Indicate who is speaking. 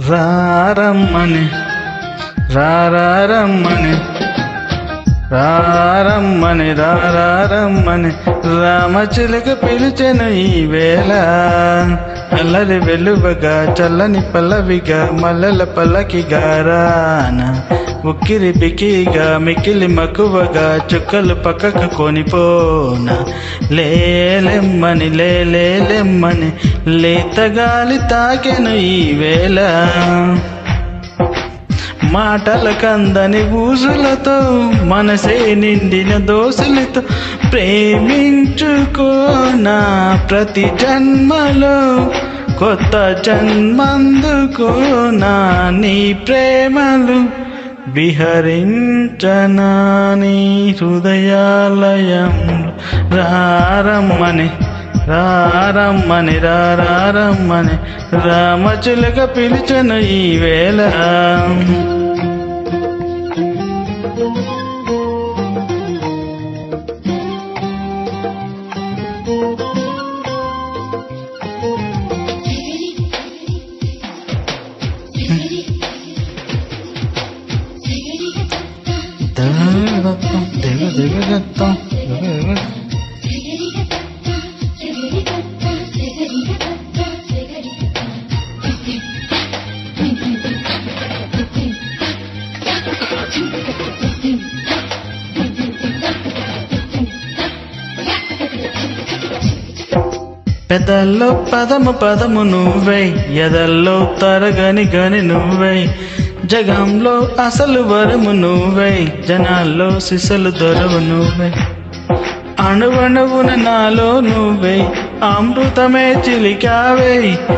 Speaker 1: రారమ్మని రారమ్మని రారమ్మని రారమ్మని రామచిలుక పిలిచెను ఈ వేళ అల్లరి వెలువగా చల్లని పల్లవిగా మల్లెల పల్లకిగా రాన ఉక్కిరి బికిగా మిక్కిలి మక్కువగా చుక్కలు పక్కకు కొనిపోన లేలెమ్మని లేలెమ్మని లేతగాలి తాకెను ఈ వేళ మాటల కందని ఊసులతో మనసే నిండిన దోసులతో ప్రేమించుకోనా ప్రతి జన్మలో కొత్త జన్మందుకోనా నీ ప్రేమలు విహరించనా నీ హృదయాలయంలో రారమ్మని రారమ్మని రారమ్మని రామచిలుక పిలిచెను ఈ వేళ పెదల్లో పదము నువ్వై ఎదల్లో తరగని గని నువ్వై జగంలో అసలు వరము నువ్వై జనాల్లో సిసలు దొరవు నువ్వై అణువణువున నాలో నువ్వై అమృతమే చిలికావై